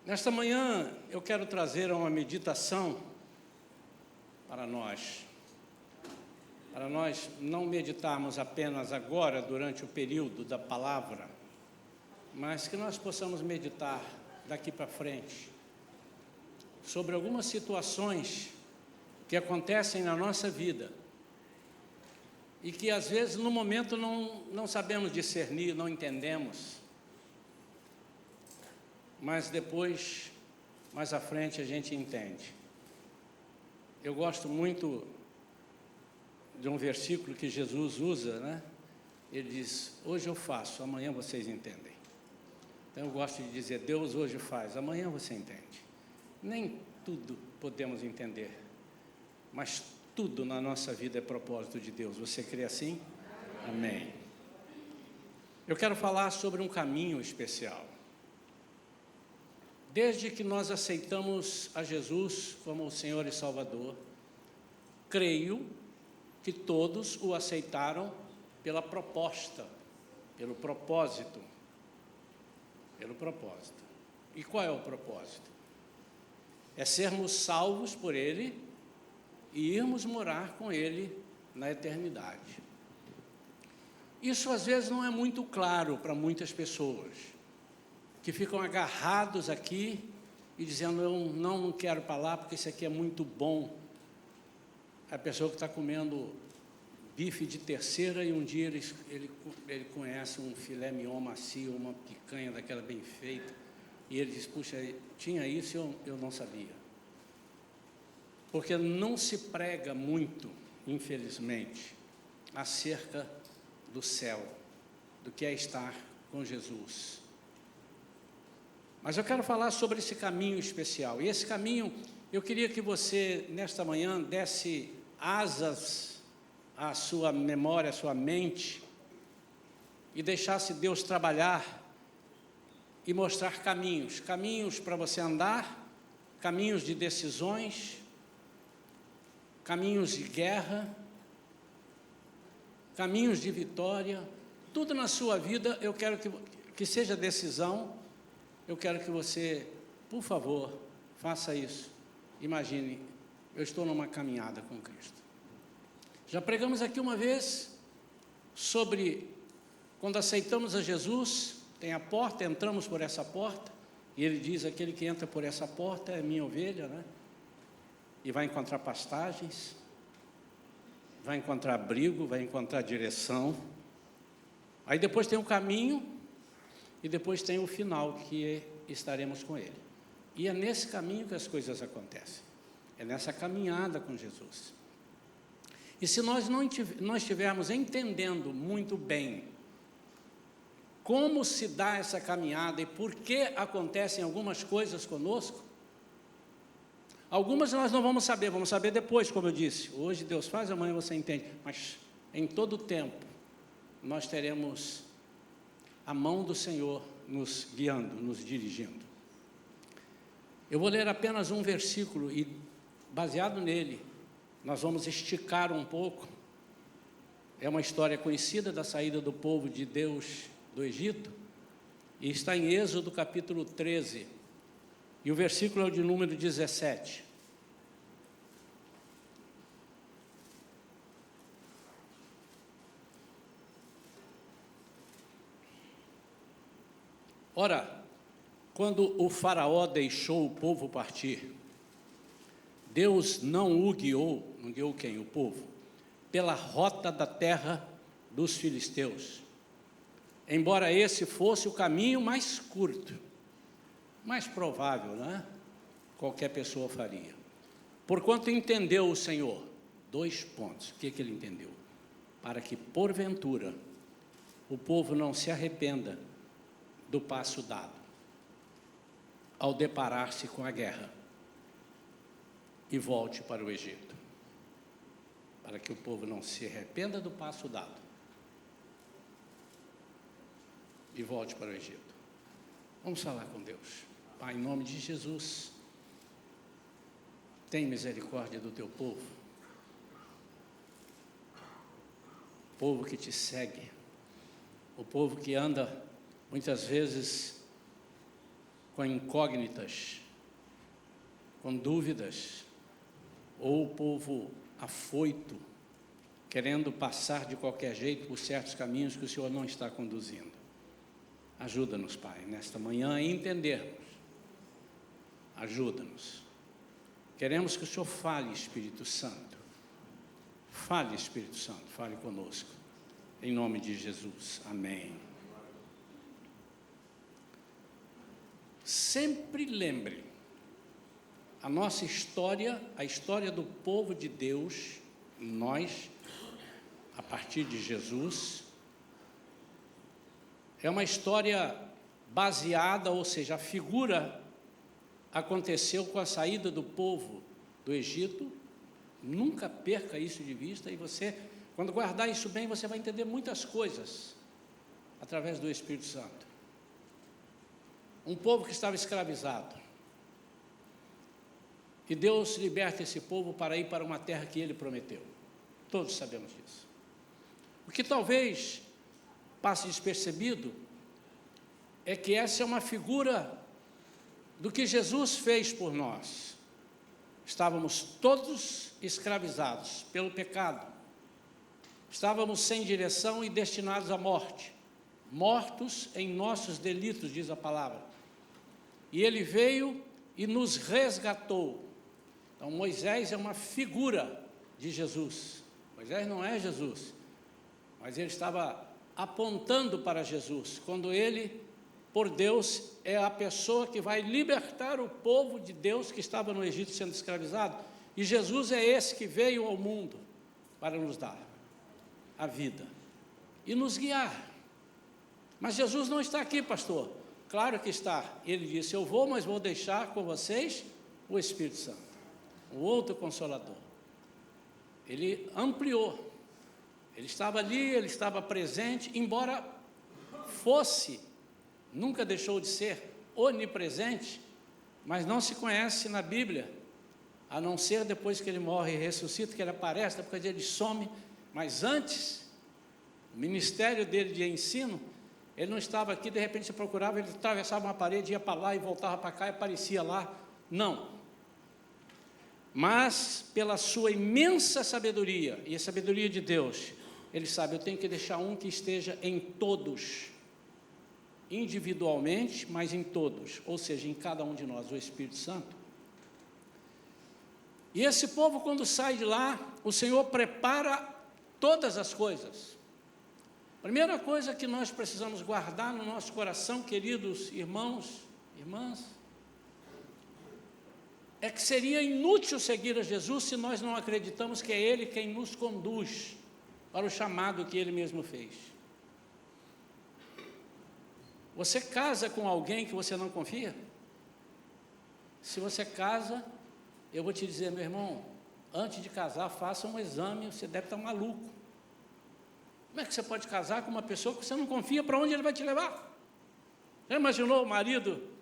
Nesta manhã eu quero trazer uma meditação para nós não meditarmos apenas agora durante o período da palavra, mas que nós possamos meditar daqui para frente sobre algumas situações que acontecem na nossa vida e que às vezes no momento não sabemos discernir, não entendemos, mas depois, mais à frente, a gente entende. Eu gosto muito de um versículo que Jesus usa, né? Ele diz: hoje eu faço, amanhã vocês entendem. Então eu gosto de dizer: Deus hoje faz, amanhã você entende. Nem tudo podemos entender, mas tudo na nossa vida é propósito de Deus. Você crê assim? Amém. Eu quero falar sobre um caminho especial. Desde que nós aceitamos a Jesus como o Senhor e Salvador, creio que todos o aceitaram pela proposta, pelo propósito. E qual é o propósito? É sermos salvos por Ele e irmos morar com Ele na eternidade. Isso às vezes não é muito claro para muitas pessoas, que ficam agarrados aqui e dizendo: eu não quero para lá porque isso aqui é muito bom. A pessoa que está comendo bife de terceira e um dia ele conhece um filé mignon macio, uma picanha daquela bem feita, e ele diz: puxa, tinha isso e eu não sabia. Porque não se prega muito, infelizmente, acerca do céu, do que é estar com Jesus. Mas eu quero falar sobre esse caminho especial. E esse caminho, eu queria que você, nesta manhã, desse asas à sua memória, à sua mente, e deixasse Deus trabalhar e mostrar caminhos para você andar, caminhos de decisões, caminhos de guerra, caminhos de vitória. Tudo na sua vida eu quero que seja decisão. Eu quero que você, por favor, faça isso. Imagine, eu estou numa caminhada com Cristo. Já pregamos aqui uma vez sobre quando aceitamos a Jesus, tem a porta, entramos por essa porta, e Ele diz: aquele que entra por essa porta é minha ovelha, né? E vai encontrar pastagens, vai encontrar abrigo, vai encontrar direção. Aí depois tem o caminho, e depois tem o final, que estaremos com Ele. E é nesse caminho que as coisas acontecem. É nessa caminhada com Jesus. E se nós não estivermos entendendo muito bem como se dá essa caminhada e por que acontecem algumas coisas conosco, algumas nós não vamos saber depois, como eu disse. Hoje Deus faz, amanhã você entende. Mas em todo o tempo nós teremos a mão do Senhor nos guiando, nos dirigindo. Eu vou ler apenas um versículo e, baseado nele, nós vamos esticar um pouco. É uma história conhecida da saída do povo de Deus do Egito, e está em Êxodo capítulo 13, e o versículo é o de número 17. Ora, quando o faraó deixou o povo partir, Deus não guiou quem? O povo, pela rota da terra dos filisteus, embora esse fosse o caminho mais curto, mais provável, né? Qualquer pessoa faria. Porquanto entendeu o Senhor, 2 pontos, o que ele entendeu? Para que, porventura, o povo não se arrependa do passo dado, ao deparar-se com a guerra, e volte para o Egito. Para que o povo não se arrependa do passo dado e volte para o Egito. Vamos falar com Deus. Pai, em nome de Jesus, tem misericórdia do teu povo, povo que te segue, o povo que anda muitas vezes com incógnitas, com dúvidas, ou o povo afoito, querendo passar de qualquer jeito por certos caminhos que o Senhor não está conduzindo. Ajuda-nos, Pai, nesta manhã a entendermos. Ajuda-nos. Queremos que o Senhor fale, Espírito Santo. Fale, Espírito Santo, fale conosco. Em nome de Jesus. Amém. Sempre lembre, a nossa história, a história do povo de Deus, nós, a partir de Jesus, é uma história baseada, ou seja, a figura aconteceu com a saída do povo do Egito. Nunca perca isso de vista, e você, quando guardar isso bem, você vai entender muitas coisas através do Espírito Santo. Um povo que estava escravizado, e Deus liberta esse povo para ir para uma terra que Ele prometeu. Todos sabemos disso. O que talvez passe despercebido é que essa é uma figura do que Jesus fez por nós. Estávamos todos escravizados pelo pecado, estávamos sem direção e destinados à morte, mortos em nossos delitos, diz a palavra, e Ele veio e nos resgatou. Então Moisés é uma figura de Jesus. Moisés não é Jesus, mas ele estava apontando para Jesus, quando ele, por Deus, é a pessoa que vai libertar o povo de Deus que estava no Egito sendo escravizado, e Jesus é esse que veio ao mundo para nos dar a vida e nos guiar. Mas Jesus não está aqui, pastor. Claro que está. Ele disse: eu vou, mas vou deixar com vocês o Espírito Santo, o outro Consolador. Ele ampliou. Ele estava ali, ele estava presente, embora fosse, nunca deixou de ser onipresente, mas não se conhece na Bíblia, a não ser depois que ele morre e ressuscita, que ele aparece, depois ele some. Mas antes, o ministério dele de ensino, ele não estava aqui, de repente você procurava, ele atravessava uma parede, ia para lá e voltava para cá e aparecia lá. Não. Mas, pela sua imensa sabedoria, e a sabedoria de Deus, ele sabe, eu tenho que deixar um que esteja em todos, individualmente, mas em todos, ou seja, em cada um de nós, o Espírito Santo. E esse povo, quando sai de lá, o Senhor prepara todas as coisas. Primeira coisa que nós precisamos guardar no nosso coração, queridos irmãos, irmãs, é que seria inútil seguir a Jesus se nós não acreditamos que é Ele quem nos conduz para o chamado que Ele mesmo fez. Você casa com alguém que você não confia? Se você casa, eu vou te dizer, meu irmão, antes de casar, faça um exame, você deve estar maluco. Como é que você pode casar com uma pessoa que você não confia? Para onde ele vai te levar? Já imaginou o marido?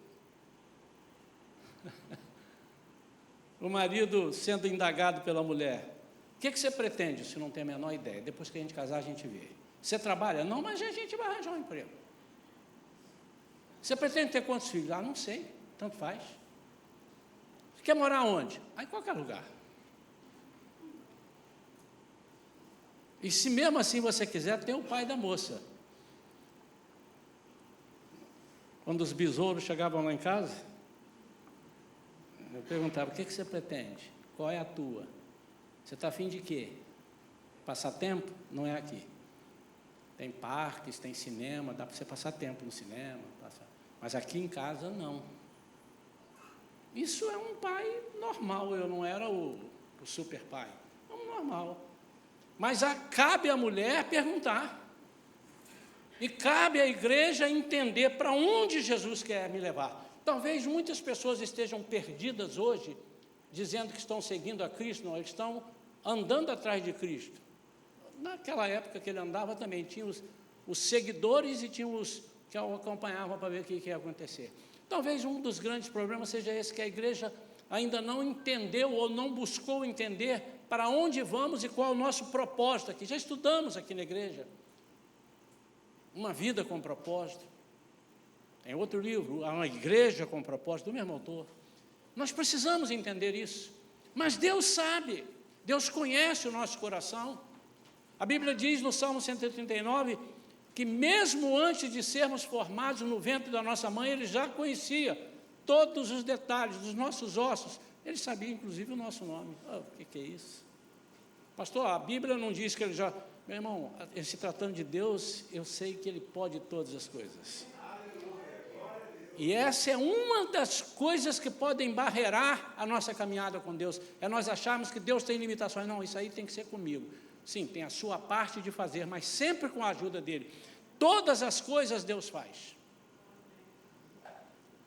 O marido sendo indagado pela mulher. O que você pretende? Se não tem a menor ideia. Depois que a gente casar, a gente vê. Você trabalha? Não, mas a gente vai arranjar um emprego. Você pretende ter quantos filhos? Ah, não sei, tanto faz. Você quer morar onde? Ah, em qualquer lugar. E se mesmo assim você quiser, tem o pai da moça. Quando os besouros chegavam lá em casa, eu perguntava: o que você pretende? Qual é a tua? Você está afim de quê? Passar tempo? Não é aqui. Tem parques, tem cinema, dá para você passar tempo no cinema, mas aqui em casa não. Isso é um pai normal, eu não era o super pai, é um normal. Mas cabe à mulher perguntar, e cabe à igreja entender para onde Jesus quer me levar. Talvez muitas pessoas estejam perdidas hoje, dizendo que estão seguindo a Cristo. Não, eles estão andando atrás de Cristo. Naquela época que ele andava também, tinha os seguidores e tinha os que o acompanhavam para ver o que ia acontecer. Talvez um dos grandes problemas seja esse, que a igreja ainda não entendeu ou não buscou entender para onde vamos e qual é o nosso propósito aqui. Já estudamos aqui na igreja uma vida com propósito. Tem outro livro, Há uma Igreja com Propósito, do mesmo autor. Nós precisamos entender isso. Mas Deus sabe, Deus conhece o nosso coração. A Bíblia diz no Salmo 139, que mesmo antes de sermos formados no ventre da nossa mãe, Ele já conhecia todos os detalhes dos nossos ossos. Ele sabia, inclusive, o nosso nome. O que é isso? Pastor, a Bíblia não diz que Ele já... Meu irmão, se tratando de Deus, eu sei que Ele pode todas as coisas. E essa é uma das coisas que podem barreirar a nossa caminhada com Deus. É nós acharmos que Deus tem limitações. Não, isso aí tem que ser comigo. Sim, tem a sua parte de fazer, mas sempre com a ajuda dEle. Todas as coisas Deus faz.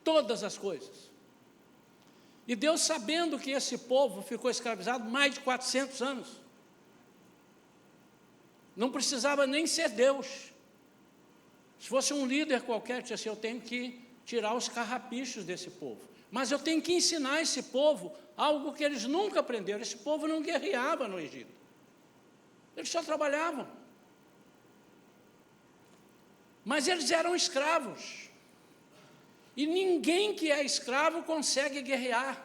Todas as coisas. E Deus, sabendo que esse povo ficou escravizado mais de 400 anos, não precisava nem ser Deus. Se fosse um líder qualquer, disse assim, eu tenho que tirar os carrapichos desse povo. Mas eu tenho que ensinar esse povo algo que eles nunca aprenderam. Esse povo não guerreava no Egito. Eles só trabalhavam. Mas eles eram escravos. E ninguém que é escravo consegue guerrear.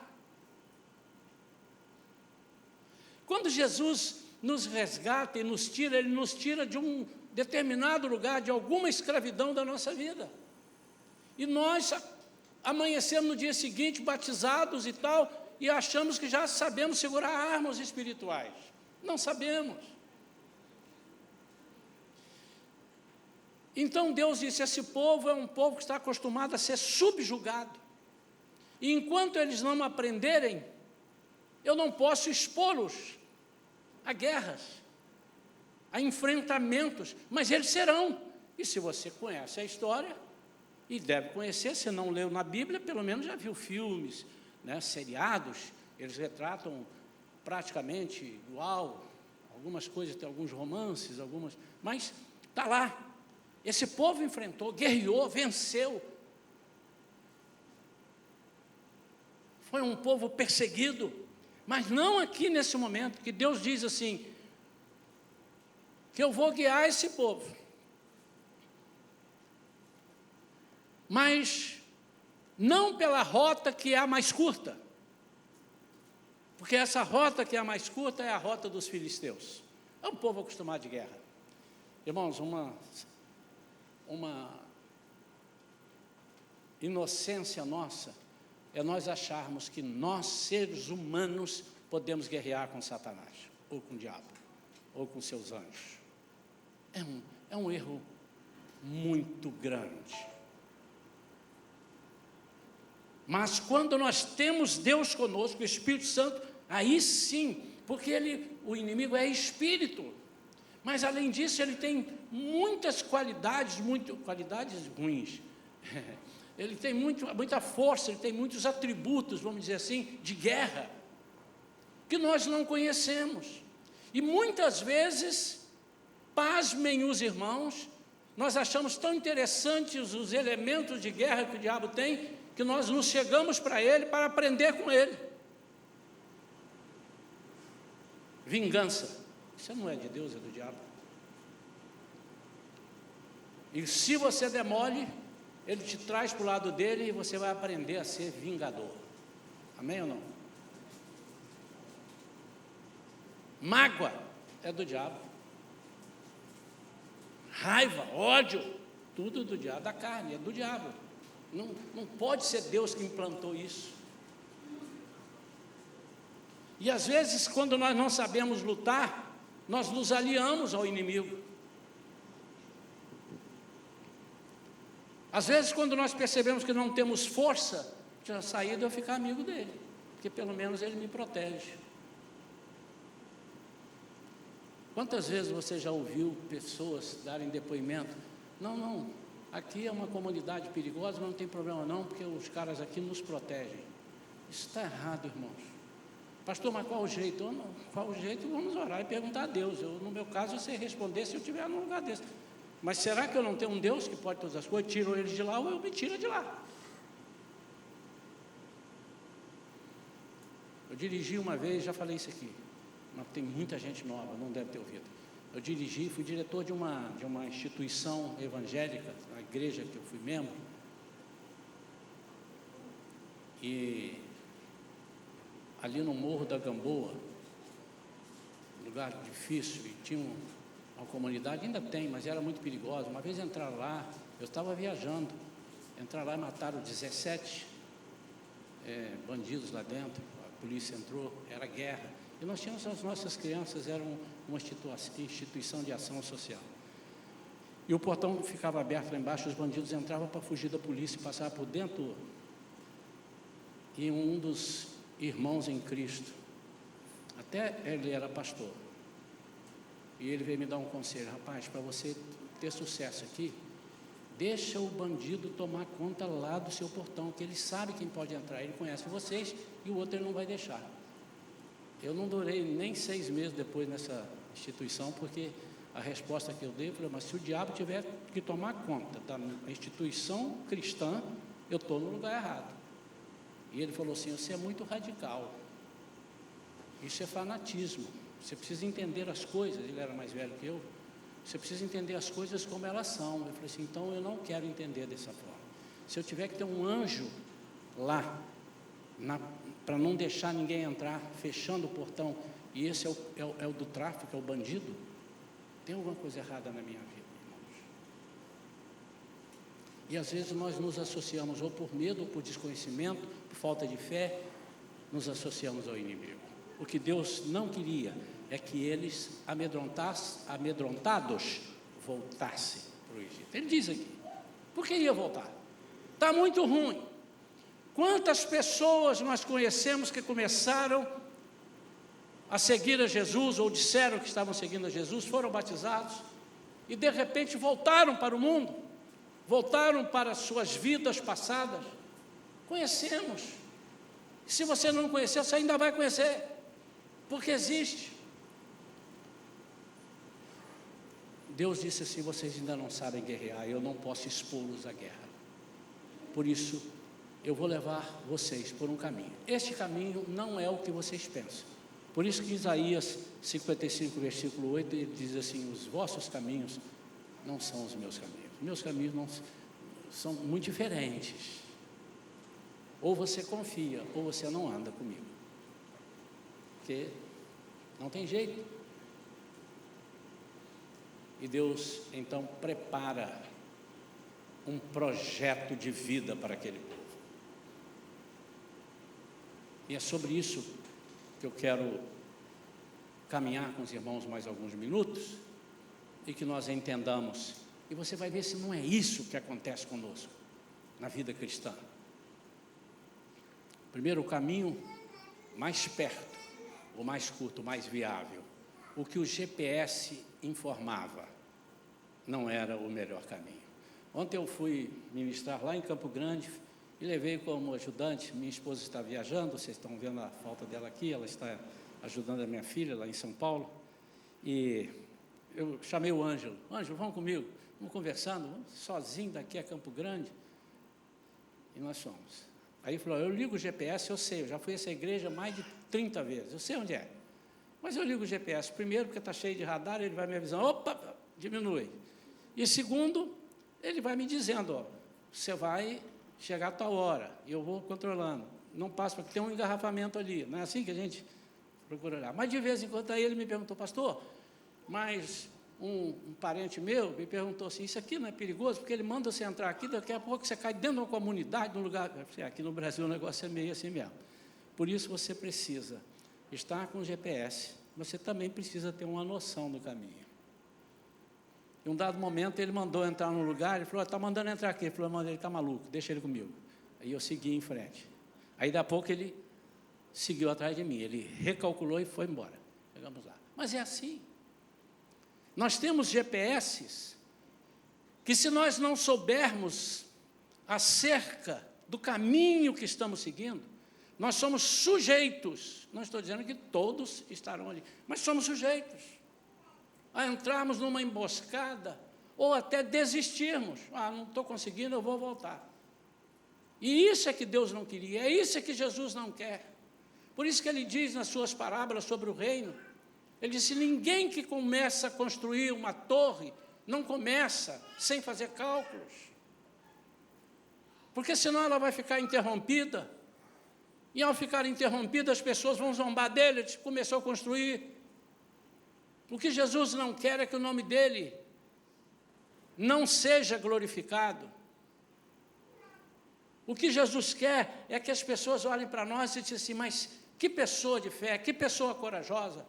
Quando Jesus nos resgata e nos tira, Ele nos tira de um determinado lugar, de alguma escravidão da nossa vida. E nós amanhecemos no dia seguinte, batizados e tal, e achamos que já sabemos segurar armas espirituais. Não sabemos. Então Deus disse, esse povo é um povo que está acostumado a ser subjugado. E enquanto eles não aprenderem, eu não posso expô-los a guerras, a enfrentamentos, mas eles serão. E se você conhece a história, e deve conhecer, se não leu na Bíblia, pelo menos já viu filmes, né, seriados, eles retratam praticamente igual, algumas coisas, tem alguns romances, mas está lá. Esse povo enfrentou, guerreou, venceu. Foi um povo perseguido, mas não aqui nesse momento, que Deus diz assim, que eu vou guiar esse povo. Mas não pela rota que é a mais curta, porque essa rota que é a mais curta é a rota dos filisteus. É um povo acostumado de guerra. Irmãos, uma inocência nossa é nós acharmos que nós, seres humanos, podemos guerrear com Satanás, ou com o diabo, ou com seus anjos. É um erro muito grande. Mas quando nós temos Deus conosco, o Espírito Santo, aí sim, porque o inimigo é espírito, mas além disso ele tem muitas qualidades ruins, ele tem muita força, ele tem muitos atributos, vamos dizer assim, de guerra, que nós não conhecemos, e muitas vezes, pasmem os irmãos, nós achamos tão interessantes os elementos de guerra que o diabo tem, que nós nos chegamos para ele para aprender com ele. Vingança, isso não é de Deus, é do diabo. E se você demole, ele te traz para o lado dele e você vai aprender a ser vingador. Amém ou não? Mágoa é do diabo. Raiva, ódio, tudo do diabo, da carne, é do diabo. Não pode ser Deus que implantou isso. E às vezes, quando nós não sabemos lutar, nós nos aliamos ao inimigo. Às vezes, quando nós percebemos que não temos força, a saída é eu ficar amigo dele, porque pelo menos ele me protege. Quantas vezes você já ouviu pessoas darem depoimento? Não, aqui é uma comunidade perigosa, mas não tem problema não, porque os caras aqui nos protegem. Isso está errado, irmãos. Pastor, mas qual o jeito? Qual o jeito? Vamos orar e perguntar a Deus. No meu caso, eu sei responder se eu estiver num lugar desse. Mas será que eu não tenho um Deus que pode todas as coisas? Tiro eles de lá ou eu me tiro de lá? Eu dirigi uma vez, já falei isso aqui, mas tem muita gente nova, não deve ter ouvido. Eu fui diretor de uma instituição evangélica, a igreja que eu fui membro, E ali no Morro da Gamboa, lugar difícil, e tinha uma comunidade, ainda tem, mas era muito perigosa. Uma vez entraram lá, eu estava viajando, entraram lá e mataram 17 bandidos lá dentro, a polícia entrou, era guerra. E nós tínhamos as nossas crianças, era uma instituição de ação social. E o portão ficava aberto lá embaixo, os bandidos entravam para fugir da polícia e passavam por dentro. E um dos irmãos em Cristo, até ele era pastor, e ele veio me dar um conselho: rapaz, para você ter sucesso aqui, deixa o bandido tomar conta lá do seu portão, que ele sabe quem pode entrar, ele conhece vocês, e o outro ele não vai deixar. Eu não durei nem 6 meses depois nessa instituição, porque a resposta que eu dei foi: mas se o diabo tiver que tomar conta da instituição cristã, eu estou no lugar errado. E ele falou assim: você é muito radical, isso é fanatismo, você precisa entender as coisas. Ele era mais velho que eu. Você precisa entender as coisas como elas são. Eu falei assim: então eu não quero entender dessa forma. Se eu tiver que ter um anjo lá, para não deixar ninguém entrar, fechando o portão, e esse é o do tráfico, é o bandido, tem alguma coisa errada na minha vida, irmãos. E às vezes nós nos associamos, ou por medo, ou por desconhecimento, por falta de fé, nos associamos ao inimigo. O que Deus não queria é que eles, amedrontados, voltassem para o Egito. Ele diz aqui: por que ia voltar? Está muito ruim. Quantas pessoas nós conhecemos que começaram a seguir a Jesus, ou disseram que estavam seguindo a Jesus, foram batizados, e de repente voltaram para o mundo, voltaram para as suas vidas passadas? Conhecemos. Se você não conhecer, você ainda vai conhecer, porque existe. Deus disse assim: vocês ainda não sabem guerrear, eu não posso expô-los à guerra. Por isso, eu vou levar vocês por um caminho. Este caminho não é o que vocês pensam. Por isso que Isaías 55, versículo 8, ele diz assim: os vossos caminhos não são os meus caminhos. Meus caminhos não são muito diferentes. Ou você confia, ou você não anda comigo. Porque não tem jeito. E Deus, então, prepara um projeto de vida para aquele povo. E é sobre isso que eu quero caminhar com os irmãos mais alguns minutos, e que nós entendamos. E você vai ver se não é isso que acontece conosco, na vida cristã. Primeiro, o caminho mais perto, o mais curto, o mais viável, o que o GPS informava, não era o melhor caminho. Ontem eu fui ministrar lá em Campo Grande e levei como ajudante, minha esposa está viajando, vocês estão vendo a falta dela aqui, ela está ajudando a minha filha lá em São Paulo, e eu chamei o Ângelo: Ângelo, vamos comigo, vamos conversando, vamos sozinho daqui a Campo Grande. E nós fomos. Aí ele falou: eu ligo o GPS, eu sei, eu já fui a essa igreja mais de 30 vezes, eu sei onde é, mas eu ligo o GPS, primeiro porque está cheio de radar, ele vai me avisando: opa, diminui. E segundo, ele vai me dizendo: ó, você vai chegar a tal hora, e eu vou controlando, não passa, porque tem um engarrafamento ali, não é assim que a gente procura olhar. Mas de vez em quando, aí ele me perguntou: pastor, mas um parente meu me perguntou assim: isso aqui não é perigoso? Porque ele manda você entrar aqui, daqui a pouco você cai dentro de uma comunidade, num lugar. Aqui no Brasil o negócio é meio assim mesmo. Por isso você precisa estar com o GPS, você também precisa ter uma noção do caminho. Em um dado momento ele mandou entrar num lugar, ele falou: está mandando entrar aqui. Ele falou: mano, ele está maluco, deixa ele comigo. Aí eu segui em frente. Aí daqui a pouco ele seguiu atrás de mim, ele recalculou e foi embora. Chegamos lá. Mas é assim. Nós temos GPSs que, se nós não soubermos acerca do caminho que estamos seguindo, nós somos sujeitos, não estou dizendo que todos estarão ali, mas somos sujeitos a entrarmos numa emboscada, ou até desistirmos. Não estou conseguindo, eu vou voltar. E isso é que Deus não queria, é isso que Jesus não quer. Por isso que ele diz nas suas parábolas sobre o reino, ele disse: ninguém que começa a construir uma torre, não começa sem fazer cálculos, porque senão ela vai ficar interrompida, E ao ficar interrompido, as pessoas vão zombar dele. Ele começou a construir. O que Jesus não quer é que o nome dele não seja glorificado. O que Jesus quer é que as pessoas olhem para nós e digam assim, mas que pessoa de fé, que pessoa corajosa,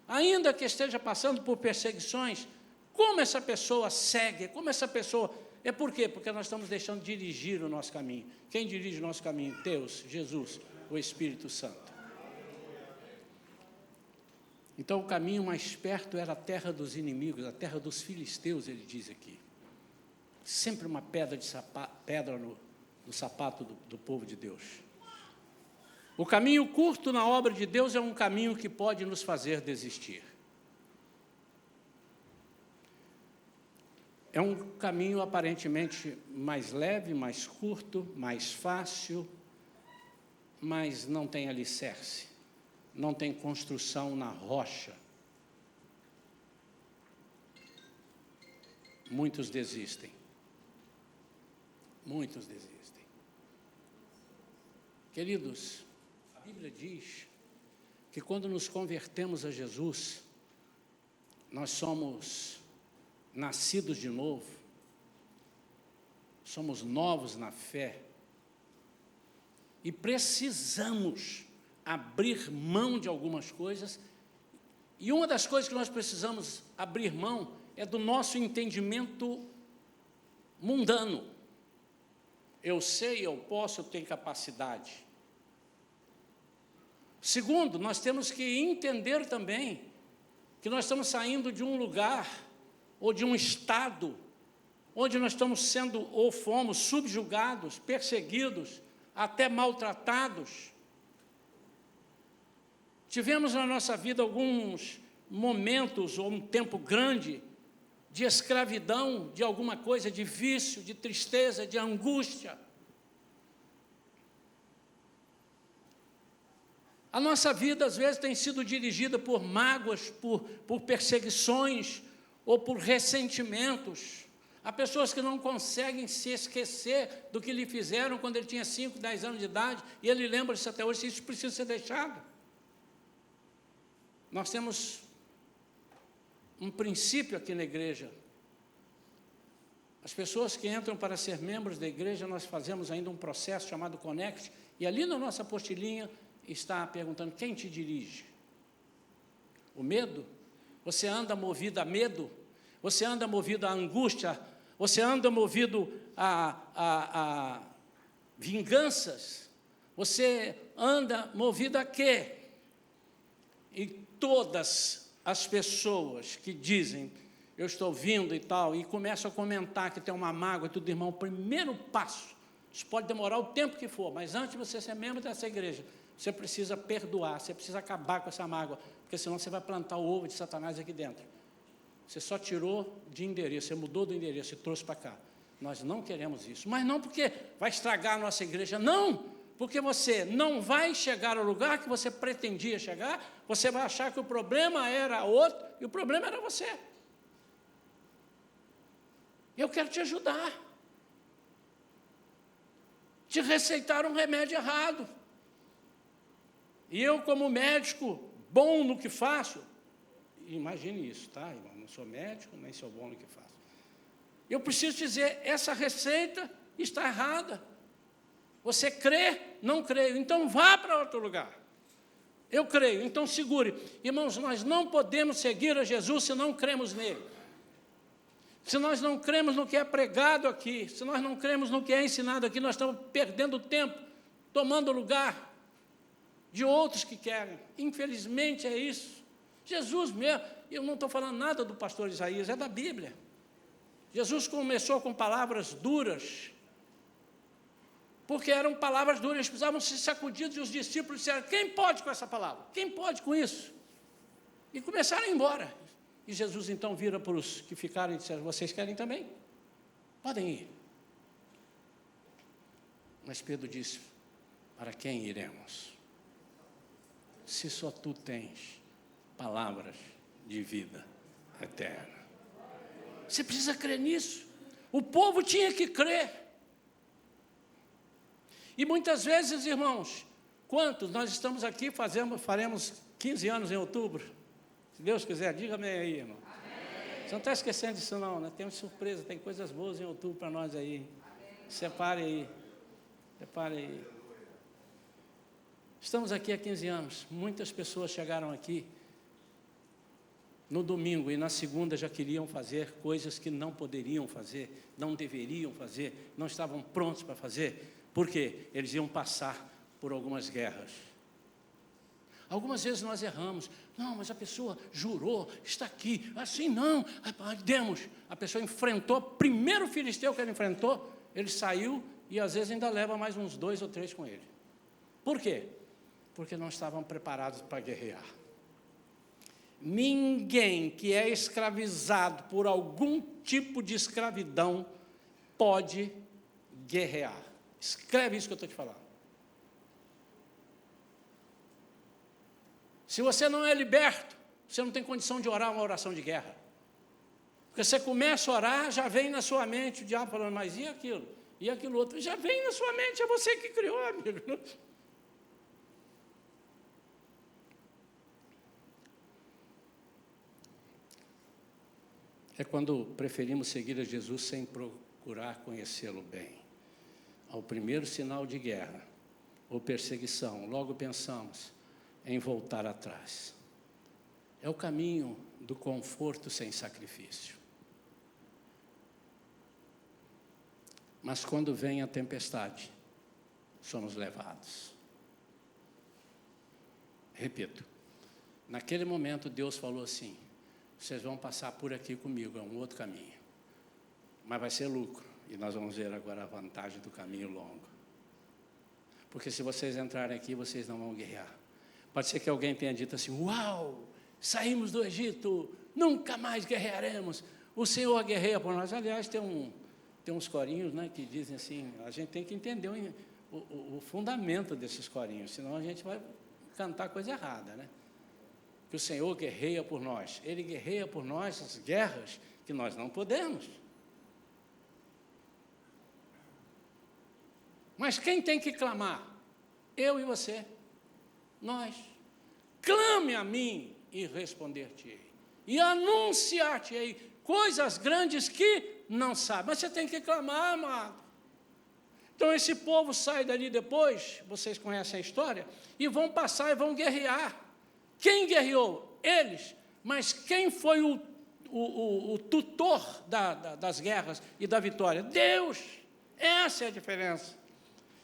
ainda que esteja passando por perseguições, como essa pessoa segue, como essa pessoa... É por quê? Porque nós estamos deixando dirigir o nosso caminho. Quem dirige o nosso caminho? Deus, Jesus, o Espírito Santo. Então, o caminho mais perto era a terra dos inimigos, a terra dos filisteus, ele diz aqui. Sempre uma pedra no sapato do povo de Deus. O caminho curto na obra de Deus é um caminho que pode nos fazer desistir. É um caminho aparentemente mais leve, mais curto, mais fácil, mas não tem alicerce, não tem construção na rocha. Muitos desistem. Muitos desistem. Queridos, a Bíblia diz que quando nos convertemos a Jesus, nós somos nascidos de novo, somos novos na fé, e precisamos abrir mão de algumas coisas, e uma das coisas que nós precisamos abrir mão é do nosso entendimento mundano. Eu sei, eu posso, eu tenho capacidade. Segundo, nós temos que entender também que nós estamos saindo de um lugar ou de um estado onde nós estamos sendo ou fomos subjugados, perseguidos, até maltratados. Tivemos na nossa vida alguns momentos ou um tempo grande de escravidão, de alguma coisa, de vício, de tristeza, de angústia. A nossa vida, às vezes, tem sido dirigida por mágoas, por perseguições ou por ressentimentos. Há pessoas que não conseguem se esquecer do que lhe fizeram quando ele tinha 5, 10 anos de idade, e ele lembra disso até hoje, isso precisa ser deixado. Nós temos um princípio aqui na igreja. As pessoas que entram para ser membros da igreja, nós fazemos ainda um processo chamado Connect, e ali na nossa apostilinha está perguntando, quem te dirige? O medo? Você anda movido a medo? Você anda movido a angústia? Você anda movido a vinganças? Você anda movido a quê? E todas as pessoas que dizem, eu estou vindo e tal, e começam a comentar que tem uma mágoa, tudo, irmão, o primeiro passo, isso pode demorar o tempo que for, mas antes de você ser membro dessa igreja, você precisa perdoar, você precisa acabar com essa mágoa, porque senão você vai plantar o ovo de Satanás aqui dentro. Você só tirou de endereço, você mudou do endereço e trouxe para cá. Nós não queremos isso, mas não porque vai estragar a nossa igreja, não, porque você não vai chegar ao lugar que você pretendia chegar, você vai achar que o problema era outro, e o problema era você. Eu quero te ajudar. Te receitar um remédio errado. E eu, como médico, bom no que faço, imagine isso, tá, irmão? Não sou médico, nem sou bom no que faço. Eu preciso dizer, essa receita está errada. Você crê? Não creio. Então vá para outro lugar. Eu creio, então segure. Irmãos, nós não podemos seguir a Jesus se não cremos nele. Se nós não cremos no que é pregado aqui, se nós não cremos no que é ensinado aqui, nós estamos perdendo tempo, tomando lugar de outros que querem. Infelizmente é isso. Jesus mesmo, eu não estou falando nada do pastor Isaías, é da Bíblia. Jesus começou com palavras duras, porque eram palavras duras, eles precisavam ser sacudidos, e os discípulos disseram, quem pode com essa palavra? Quem pode com isso? E começaram a ir embora. E Jesus então vira para os que ficaram e disseram, vocês querem também? Podem ir. Mas Pedro disse, para quem iremos? Se só tu tens palavras de vida eterna. Você precisa crer nisso. O povo tinha que crer. E muitas vezes, irmãos, Quantos? Nós estamos aqui, faremos 15 anos em outubro. Se Deus quiser, diga amém aí, irmão. Amém. Você não está esquecendo disso não, né? Tem uma surpresa, tem coisas boas em outubro para nós aí. Amém. Separe aí. Separe aí. Estamos aqui há 15 anos. Muitas pessoas chegaram aqui no domingo e na segunda já queriam fazer coisas que não poderiam fazer, não deveriam fazer, não estavam prontos para fazer. Por quê? Eles iam passar por algumas guerras. Algumas vezes nós erramos. Não, mas a pessoa jurou, está aqui, assim não, demos. A pessoa enfrentou, primeiro filisteu que ele enfrentou, ele saiu e às vezes ainda leva mais uns 2 ou 3 com ele. Por quê? Porque não estavam preparados para guerrear. Ninguém que é escravizado por algum tipo de escravidão pode guerrear. Escreve isso que eu estou te falando. Se você não é liberto, você não tem condição de orar uma oração de guerra. Porque você começa a orar, já vem na sua mente o diabo falando, mas e aquilo? E aquilo outro? Já vem na sua mente, é você que criou, amigo. É quando preferimos seguir a Jesus sem procurar conhecê-lo bem. Ao primeiro sinal de guerra ou perseguição, logo pensamos em voltar atrás. É o caminho do conforto sem sacrifício. Mas quando vem a tempestade, somos levados. Repito, naquele momento Deus falou assim, vocês vão passar por aqui comigo, é um outro caminho. Mas vai ser lucro. E nós vamos ver agora a vantagem do caminho longo. Porque se vocês entrarem aqui, vocês não vão guerrear. Pode ser que alguém tenha dito assim, uau, saímos do Egito, nunca mais guerrearemos. O Senhor guerreia por nós. Aliás, tem uns corinhos, né, que dizem assim, a gente tem que entender o fundamento desses corinhos, senão a gente vai cantar coisa errada, né? Que o Senhor guerreia por nós. Ele guerreia por nós as guerras que nós não podemos. Mas quem tem que clamar? Eu e você. Nós. Clame a mim e responder-te-ei. E anunciar-te-ei coisas grandes que não sabe. Mas você tem que clamar, amado. Então esse povo sai dali depois, vocês conhecem a história, e vão passar e vão guerrear. Quem guerreou? Eles. Mas quem foi o tutor das guerras e da vitória? Deus. Essa é a diferença.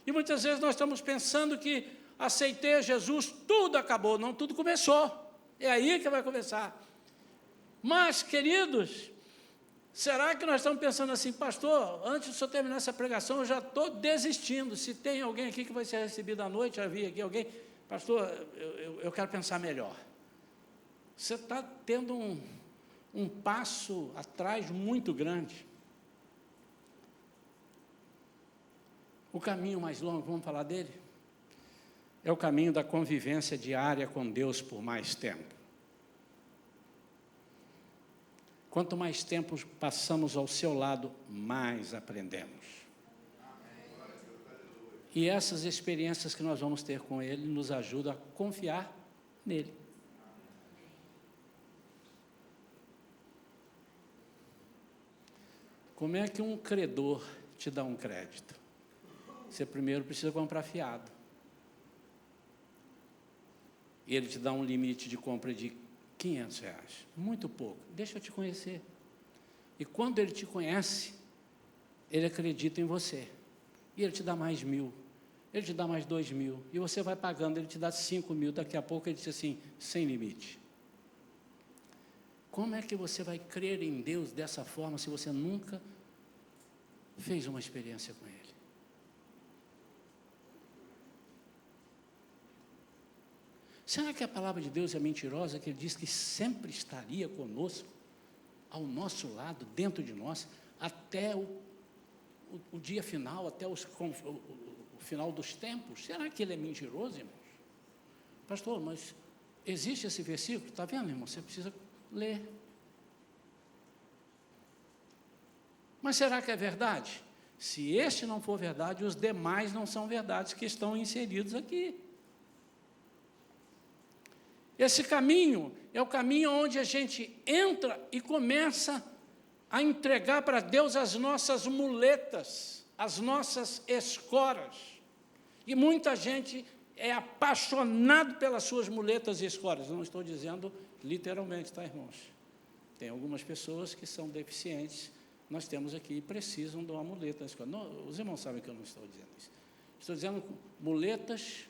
E muitas vezes nós estamos pensando que aceitei a Jesus, tudo acabou. Não, tudo começou. É aí que vai começar. Mas, queridos, será que nós estamos pensando assim, pastor, antes de o senhor terminar essa pregação, eu já estou desistindo. Se tem alguém aqui que vai ser recebido à noite, já vi aqui alguém... Pastor, eu quero pensar melhor. Você está tendo um passo atrás muito grande. O caminho mais longo, vamos falar dele? É o caminho da convivência diária com Deus por mais tempo. Quanto mais tempo passamos ao seu lado, mais aprendemos. E essas experiências que nós vamos ter com Ele nos ajudam a confiar nele. Como é que um credor te dá um crédito? Você primeiro precisa comprar fiado. E ele te dá um limite de compra de R$500. Muito pouco. Deixa eu te conhecer. E quando ele te conhece, ele acredita em você. E ele te dá mais 1.000, ele te dá mais 2.000, e você vai pagando, ele te dá 5.000, daqui a pouco ele diz assim, sem limite. Como é que você vai crer em Deus dessa forma, se você nunca fez uma experiência com Ele? Será que a palavra de Deus é mentirosa, que Ele diz que sempre estaria conosco, ao nosso lado, dentro de nós, até o dia final, até o final dos tempos? Será que ele é mentiroso, irmãos? Pastor, mas existe esse versículo? Está vendo, irmão? Você precisa ler. Mas será que é verdade? Se este não for verdade, os demais não são verdades que estão inseridos aqui. Esse caminho é o caminho onde a gente entra e começa a entregar para Deus as nossas muletas, as nossas escoras. E muita gente é apaixonado pelas suas muletas e escoras. Não estou dizendo literalmente, tá, irmãos? Tem algumas pessoas que são deficientes, nós temos aqui e precisam de uma muleta. Não, os irmãos sabem que eu não estou dizendo isso. Estou dizendo muletas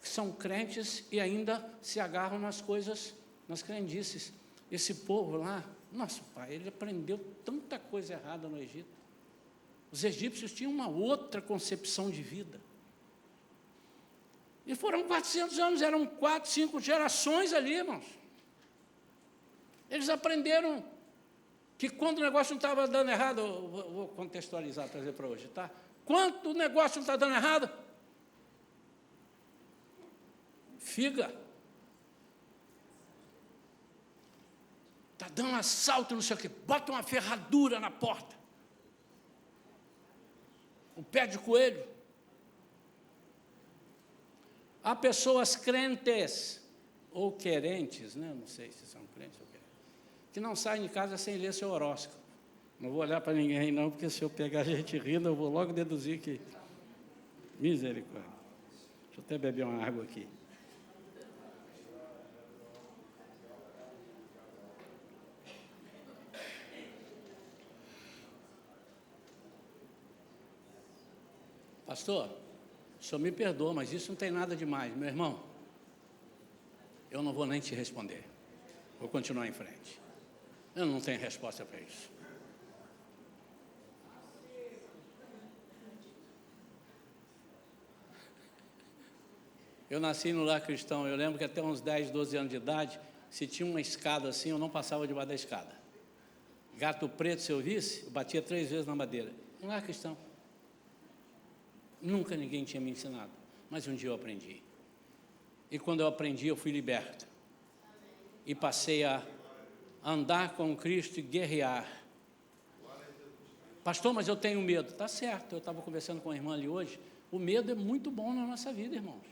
que são crentes e ainda se agarram nas coisas, nas crendices. Esse povo lá, nosso pai, ele aprendeu tanta coisa errada no Egito. Os egípcios tinham uma outra concepção de vida. E foram 400 anos, eram 4, 5 gerações ali, irmãos. Eles aprenderam que quando o negócio não estava dando errado, eu vou contextualizar, trazer para hoje, tá? Quando o negócio não está dando errado, figa. Está dando um assalto, não sei o quê, bota uma ferradura na porta. O pé de coelho. Há pessoas crentes, ou querentes, né? Não sei se são crentes ou querentes, que não saem de casa sem ler seu horóscopo. Não vou olhar para ninguém não, porque se eu pegar a gente rindo, eu vou logo deduzir que... Misericórdia. Deixa eu até beber uma água aqui. Pastor, o senhor me perdoa, mas isso não tem nada demais. Meu irmão, eu não vou nem te responder. Vou continuar em frente. Eu não tenho resposta para isso. Eu nasci no lar cristão. Eu lembro que até uns 10, 12 anos de idade, se tinha uma escada assim, eu não passava debaixo da escada. Gato preto, se eu visse, eu batia 3 vezes na madeira. Um lar cristão. Nunca ninguém tinha me ensinado, mas um dia eu aprendi. E quando eu aprendi, eu fui liberto. E passei a andar com Cristo e guerrear. Pastor, mas eu tenho medo. Está certo, eu estava conversando com a irmã ali hoje. O medo é muito bom na nossa vida, irmãos.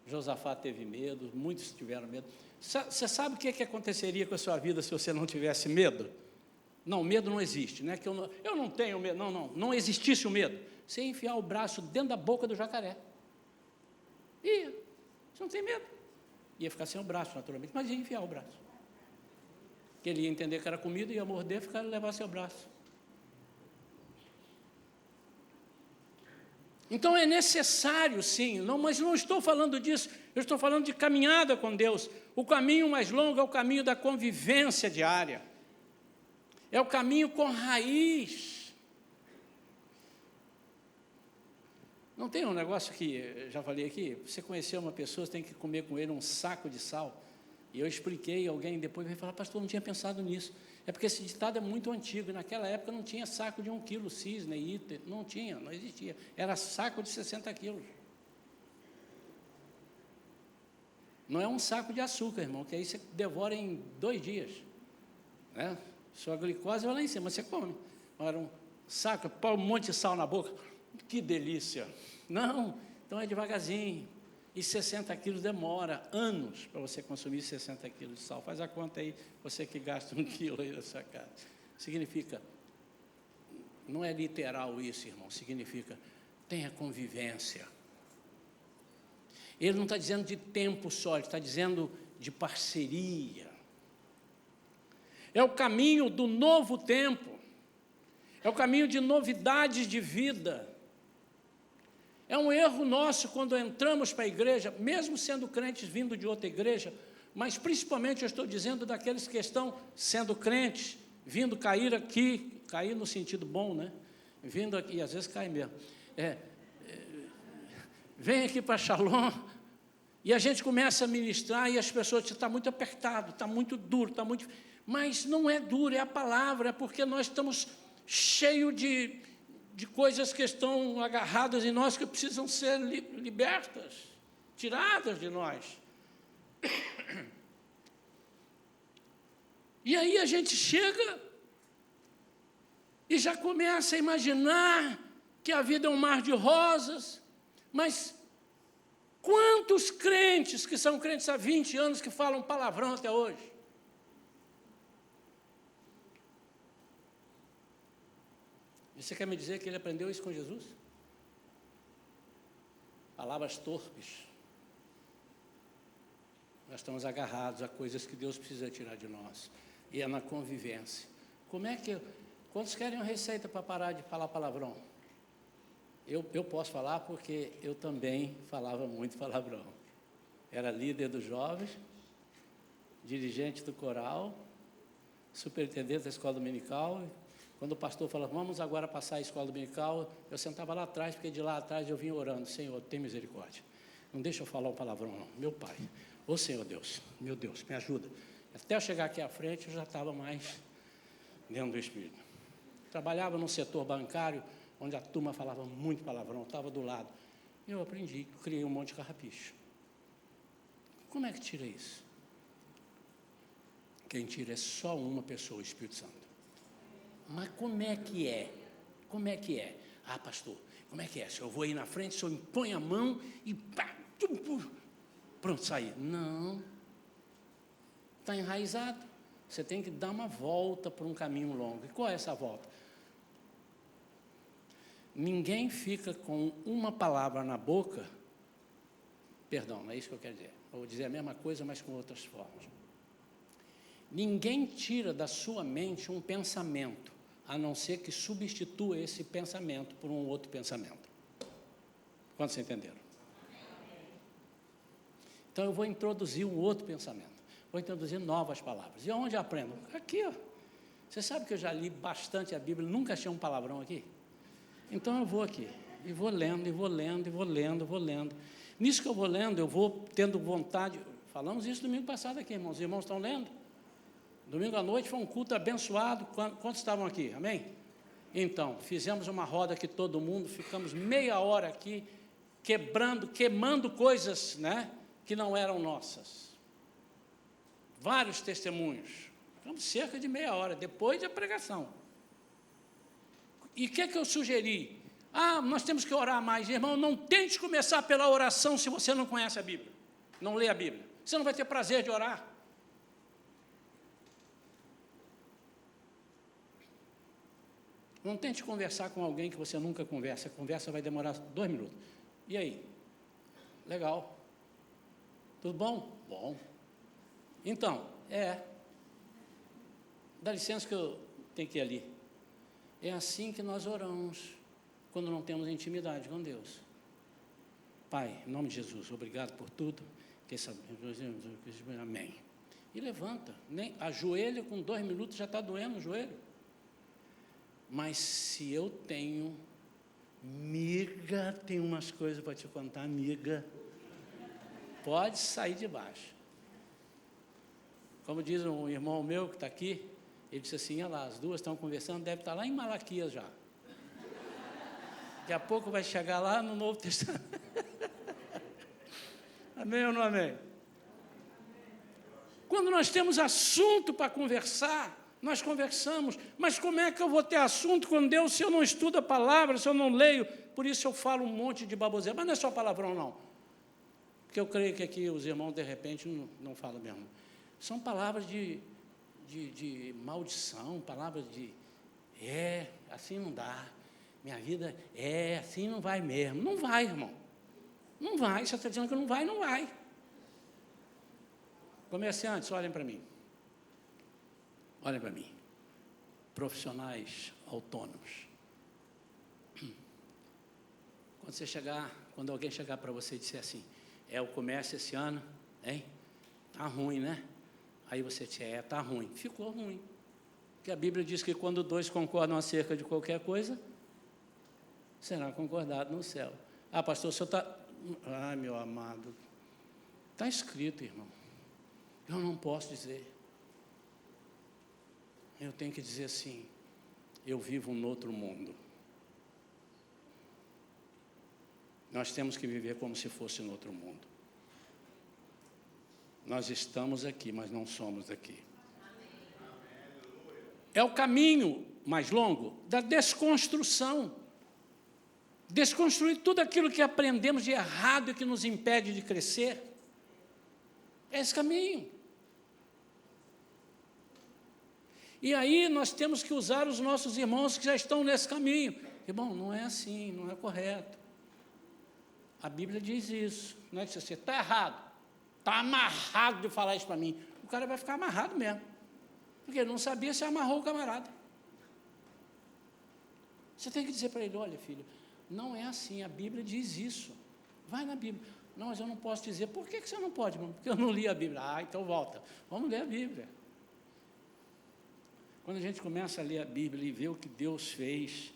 Josafá teve medo, muitos tiveram medo. Você sabe o que aconteceria com a sua vida se você não tivesse medo? Não, medo não existe, né? Que eu não tenho medo, não existisse o medo. Você ia enfiar o braço dentro da boca do jacaré. Ia, você não tem medo. Ia ficar sem o braço, naturalmente, mas ia enfiar o braço. Que ele ia entender que era comida, ia morder, ficar e levar seu braço. Então é necessário, sim, mas não estou falando disso, eu estou falando de caminhada com Deus. O caminho mais longo é o caminho da convivência diária. É o caminho com raiz. Não tem um negócio que, já falei aqui, você conhecer uma pessoa, você tem que comer com ele um saco de sal. E eu expliquei, alguém depois veio falar, pastor, não tinha pensado nisso. É porque esse ditado é muito antigo, e naquela época não tinha saco de 1 quilo, cisne, iter, não tinha, não existia. Era saco de 60 quilos. Não é um saco de açúcar, irmão, que aí você devora em 2 dias. Né? Sua glicose vai lá em cima, você come. Agora um saco, põe um monte de sal na boca, que delícia. Não, então é devagarzinho. E 60 quilos demora anos para você consumir 60 quilos de sal. Faz a conta aí, você que gasta 1 quilo aí na sua casa. Significa, não é literal isso, irmão, significa, tenha convivência. Ele não está dizendo de tempo só, ele está dizendo de parceria. É o caminho do novo tempo, é o caminho de novidades de vida. É um erro nosso quando entramos para a igreja, mesmo sendo crentes vindo de outra igreja, mas principalmente eu estou dizendo daqueles que estão sendo crentes, vindo cair aqui, cair no sentido bom, né? Vindo aqui, às vezes cai mesmo. Vem aqui para Shalom, e a gente começa a ministrar, e as pessoas dizem, está muito apertado, está muito duro, está muito... Mas não é duro, é a palavra, é porque nós estamos cheios de coisas que estão agarradas em nós, que precisam ser libertas, tiradas de nós. E aí a gente chega e já começa a imaginar que a vida é um mar de rosas, mas Quantos crentes que são crentes há 20 anos que falam palavrão até hoje? E você quer me dizer que ele aprendeu isso com Jesus? Palavras torpes. Nós estamos agarrados a coisas que Deus precisa tirar de nós. E é na convivência. Quantos querem uma receita para parar de falar palavrão? Eu posso falar porque eu também falava muito palavrão. Era líder dos jovens, dirigente do coral, superintendente da escola dominical. Quando o pastor falava, vamos agora passar a escola dominical, eu sentava lá atrás, porque de lá atrás eu vinha orando, Senhor, tem misericórdia. Não deixa eu falar um palavrão, não. Meu Pai, ô Senhor Deus, meu Deus, me ajuda. Até eu chegar aqui à frente, eu já estava mais dentro do Espírito. Trabalhava num setor bancário, onde a turma falava muito palavrão, eu estava do lado. Eu aprendi, criei um monte de carrapicho. Como é que tira isso? Quem tira é só uma pessoa, o Espírito Santo. Mas como é que é? Como é que é? Ah, pastor, como é que é? Se eu vou aí na frente, o senhor impõe a mão e pá, pronto, saí. Não. Está enraizado. Você tem que dar uma volta por um caminho longo. E qual é essa volta? Ninguém fica com uma palavra na boca, perdão, não é isso que eu quero dizer. Eu vou dizer a mesma coisa, mas com outras formas. Ninguém tira da sua mente um pensamento, a não ser que substitua esse pensamento por um outro pensamento. Quantos entenderam? Então, eu vou introduzir um outro pensamento. Vou introduzir novas palavras. E onde eu aprendo? Aqui, ó. Você sabe que eu já li bastante a Bíblia, nunca achei um palavrão aqui? Então, eu vou aqui, e vou lendo, e vou lendo, e vou lendo, vou lendo. Nisso que eu vou lendo, eu vou tendo vontade. Falamos isso domingo passado aqui, irmãos. Os irmãos estão lendo? Domingo à noite foi um culto abençoado. Quantos estavam aqui? Amém? Então, fizemos uma roda aqui todo mundo, ficamos meia hora aqui, queimando coisas, né, que não eram nossas. Vários testemunhos. Ficamos cerca de meia hora, depois da pregação. E o que eu sugeri? Ah, nós temos que orar mais. Irmão, não tente começar pela oração se você não conhece a Bíblia, não lê a Bíblia. Você não vai ter prazer de orar. Não tente conversar com alguém que você nunca conversa. A conversa vai demorar 2 minutos. E aí? Legal. Tudo bom? Bom. Então, dá licença que eu tenho que ir ali. É assim que nós oramos, quando não temos intimidade com Deus. Pai, em nome de Jesus, obrigado por tudo. Amém. E levanta. Ajoelha, com 2 minutos já está doendo o joelho. Mas se eu tenho, miga, tem umas coisas para te contar, miga, pode sair de baixo. Como diz um irmão meu que está aqui, ele disse assim, olha lá, as duas estão conversando, deve estar lá em Malaquias já. Daqui a pouco vai chegar lá no Novo Testamento. Amém ou não amém? Quando nós temos assunto para conversar, nós conversamos, mas como é que eu vou ter assunto com Deus se eu não estudo a palavra, se eu não leio? Por isso eu falo um monte de baboseira, mas não é só palavrão, não. Porque eu creio que aqui os irmãos, de repente, não falam mesmo. São palavras de maldição, palavras de, assim não dá, minha vida assim não vai mesmo. Não vai, irmão. Não vai, você está dizendo que não vai, não vai. Comerciantes, olhem para mim. Olhem para mim, profissionais autônomos. Quando alguém chegar para você e disser assim, o comércio esse ano, hein? Está ruim, né? Aí você diz, está ruim. Ficou ruim. Porque a Bíblia diz que quando 2 concordam acerca de qualquer coisa, será concordado no céu. Ah, pastor, o senhor está... Ai, meu amado, está escrito, irmão. Eu não posso dizer. Eu tenho que dizer assim, eu vivo num outro mundo. Nós temos que viver como se fosse no outro mundo. Nós estamos aqui, mas não somos aqui. É o caminho mais longo da desconstrução. desconstruir tudo aquilo que aprendemos de errado e que nos impede de crescer. É esse caminho. E aí nós temos que usar os nossos irmãos que já estão nesse caminho. Irmão, não é assim, não é correto. A Bíblia diz isso. Não é que você está errado, está amarrado de falar isso para mim. O cara vai ficar amarrado mesmo. Porque ele não sabia, se amarrou o camarada. Você tem que dizer para ele, olha filho, não é assim, a Bíblia diz isso. Vai na Bíblia. Não, mas eu não posso dizer. Por que você não pode, irmão? Porque eu não li a Bíblia. Ah, então volta. Vamos ler a Bíblia. Quando a gente começa a ler a Bíblia e ver o que Deus fez,